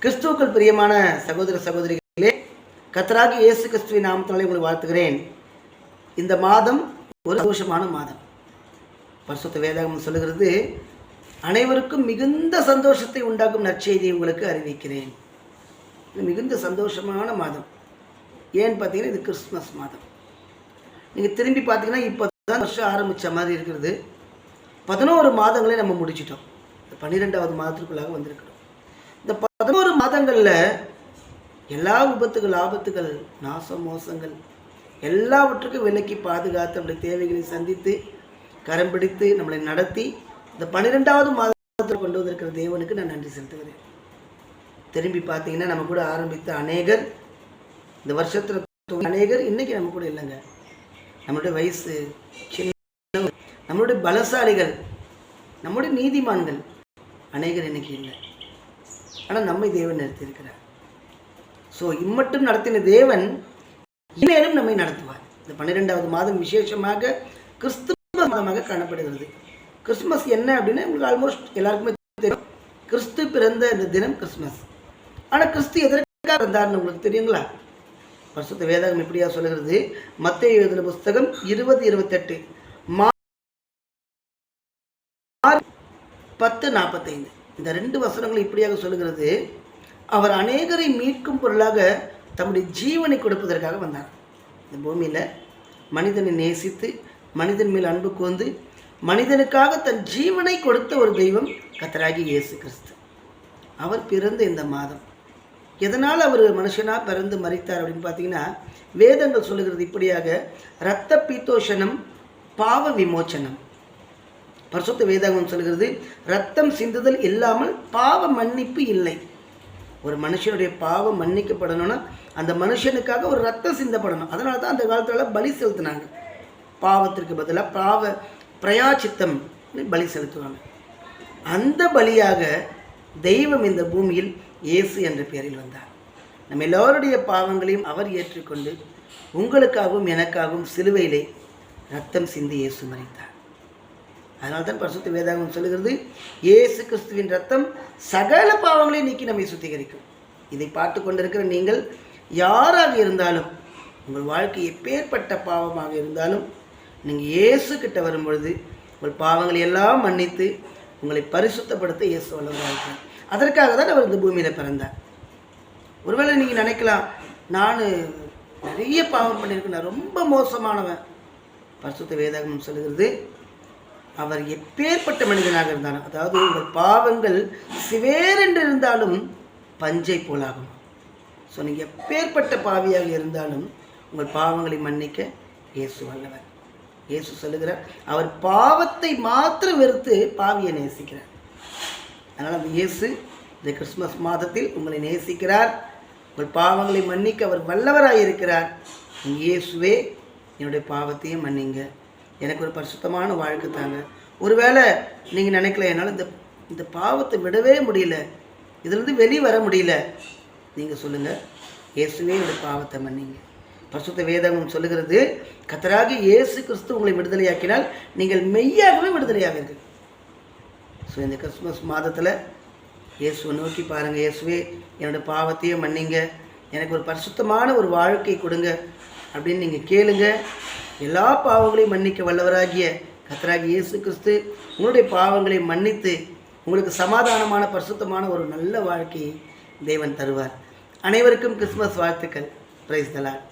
கிறிஸ்துவுக்குள் பிரியமான சகோதர சகோதரிகளே, கர்த்தராகிய இயேசு கிறிஸ்துவின் நாமத்தினாலே உங்களை வாழ்த்துகிறேன். இந்த மாதம் ஒரு சந்தோஷமான மாதம். பரிசுத்த வேதாகமம் சொல்லுகிறது, அனைவருக்கும் மிகுந்த சந்தோஷத்தை உண்டாக்கும் நற்செய்தியை உங்களுக்கு அறிவிக்கிறேன். இது மிகுந்த சந்தோஷமான மாதம். ஏன்னு பார்த்தீங்கன்னா, இது கிறிஸ்துமஸ் மாதம். நீங்கள் திரும்பி பார்த்தீங்கன்னா, இப்போ தான் வருஷம் ஆரம்பித்த மாதிரி இருக்கிறது. 11 மாதங்களே நம்ம முடிச்சிட்டோம். இந்த 12வது மாதத்துக்குள்ளாக வந்திருக்கிறோம். இந்த 11 மாதங்களில் எல்லா விபத்துகள், ஆபத்துகள், நாச மோசங்கள் எல்லாவற்றுக்கும் விலக்கி பாதுகாத்து நம்முடைய தேவைகளை சந்தித்து கரம் பிடித்து நம்மளை நடத்தி இந்த 12வது மாதத்தில் கொண்டு வந்திருக்கிற தேவனுக்கு நான் நன்றி செலுத்துகிறேன். திரும்பி பார்த்தீங்கன்னா, நம்ம கூட ஆரம்பித்த அநேகர், இந்த வருஷத்தில் அநேகர் இன்றைக்கி நம்ம கூட இல்லைங்க. நம்மளுடைய வயசு சின்ன, நம்மளுடைய பலசாலிகள், நம்முடைய நீதிமான்கள் அநேகர் இன்னைக்கு இல்லை. ஆனால் நம்மை தேவன் நிறுத்தியிருக்கிறார். ஸோ இம்மட்டும் நடத்தின தேவன் இனிமேலும் நம்மை நடத்துவார். இந்த 12வது மாதம் விசேஷமாக கிறிஸ்துமஸ் மாதமாக காணப்படுகிறது. கிறிஸ்துமஸ் என்ன அப்படின்னா உங்களுக்கு ஆல்மோஸ்ட் எல்லாருக்குமே தெரியும். கிறிஸ்து பிறந்த இந்த தினம் கிறிஸ்துமஸ். ஆனால் கிறிஸ்து எதற்காக இருந்தார்னு உங்களுக்கு தெரியுங்களா? பரிசுத்த வேதாகம் எப்படியா சொல்லுகிறது? மத்தேயு எழுதின புஸ்தகம் 20:28 10:45 இந்த 2 வசனங்கள் இப்படியாக சொல்லுகிறது, அவர் அநேகரை மீட்கும் பொருளாக தம்முடைய ஜீவனை கொடுப்பதற்காக வந்தார். இந்த பூமியில் மனிதனை நேசித்து மனிதன் மேல் அன்பு கூர்ந்து மனிதனுக்காக தன் ஜீவனை கொடுத்த ஒரு தெய்வம் கர்த்தராகிய இயேசு கிறிஸ்து. அவர் பிறந்த இந்த மாதம். எதனால் அவர் மனுஷனாக பிறந்து மரித்தார் அப்படின்னு பார்த்தீங்கன்னா, வேதங்கள் சொல்லுகிறது இப்படியாக, இரத்த பீத்தோஷனம் பாவ விமோச்சனம். பரிசுத்த வேதாகமம் சொல்கிறது, ரத்தம் சிந்துதல் இல்லாமல் பாவ மன்னிப்பு இல்லை. ஒரு மனுஷனுடைய பாவம் மன்னிக்கப்படணும்னா அந்த மனுஷனுக்காக ஒரு ரத்தம் சிந்தப்படணும். அதனால தான் அந்த காலத்தில் பலி செலுத்தினாங்க. பாவத்திற்கு பதிலாக பாவ பிரயாச்சித்தம் பலி செலுத்துவாங்க. அந்த பலியாக தெய்வம் இந்த பூமியில் இயேசு என்ற பெயரில் வந்தார். நம்ம எல்லோருடைய பாவங்களையும் அவர் ஏற்றுக்கொண்டு உங்களுக்காகவும் எனக்காகவும் சிலுவையிலே ரத்தம் சிந்தி இயேசு மரித்தார். அதனால தான் பரிசுத்த வேதாகமம் சொல்லுகிறது, இயேசு கிறிஸ்துவின் ரத்தம் சகல பாவங்களையும் நீக்கி நம்மை சுத்திகரிக்கும். இதை பார்த்து கொண்டிருக்கிற நீங்கள் யாராக இருந்தாலும், உங்கள் வாழ்க்கை எப்பேற்பட்ட பாவமாக இருந்தாலும், நீங்கள் இயேசு கிட்ட வரும்பொழுது உங்கள் பாவங்களை எல்லாம் மன்னித்து உங்களை பரிசுத்தப்படுத்த இயேசு வல்லவராக இருக்கிறார். அதற்காக தான் அவர் இந்த பூமியில் பிறந்தார். ஒருவேளை நீங்கள் நினைக்கலாம், நான் நிறைய பாவம் பண்ணியிருக்கேன், நான் ரொம்ப மோசமானவன். பரிசுத்த வேதாகமம் சொல்லுகிறது, அவர் எப்பேற்பட்ட மனிதனாக இருந்தாலும், அதாவது உங்கள் பாவங்கள் சிவேரென்று இருந்தாலும் பஞ்சை போலாகும். ஸோ நீங்கள் எப்பேற்பட்ட பாவியாக இருந்தாலும் உங்கள் பாவங்களை மன்னிக்க இயேசு வல்லவர். இயேசு சொல்லுகிறார், அவர் பாவத்தை மாத்திரம் வெறுத்து பாவியை நேசிக்கிறார். அதனால் அந்த இயேசு இந்த கிறிஸ்துமஸ் மாதத்தில் உங்களை நேசிக்கிறார். உங்கள் பாவங்களை மன்னிக்க அவர் வல்லவராக இருக்கிறார். இயேசுவே என்னுடைய பாவத்தையும் மன்னிங்க, எனக்கு ஒரு பரிசுத்தமான வாழ்க்கை தாங்க. ஒருவேளை நீங்கள் நினைக்கல, என்னால் இந்த பாவத்தை விடவே முடியல, இதிலிருந்து வெளியே வர முடியல, நீங்கள் சொல்லுங்கள், இயேசுவே என்னுடைய பாவத்தை மன்னிங்க. பரிசுத்த வேதாகமம் சொல்லுகிறது, கர்த்தராகிய இயேசு கிறிஸ்து உங்களை விடுதலையாக்கினால் நீங்கள் மெய்யாகவே விடுதலையாவீர்கள். ஸோ இந்த கிறிஸ்துமஸ் மாதத்தில் இயேசுவை நோக்கி பாருங்கள், இயேசுவே என்னோடய பாவத்தையும் மன்னிங்க, எனக்கு ஒரு பரிசுத்தமான ஒரு வாழ்க்கை கொடுங்க அப்படின்னு நீங்கள் கேளுங்க. எல்லா பாவங்களையும் மன்னிக்க வல்லவராகிய கர்த்தராகிய இயேசு கிறிஸ்து உங்களுடைய பாவங்களை மன்னித்து உங்களுக்கு சமாதானமான பரிசுத்தமான ஒரு நல்ல வாழ்க்கையை தேவன் தருவார். அனைவருக்கும் கிறிஸ்துமஸ் வாழ்த்துக்கள். Praise the Lord.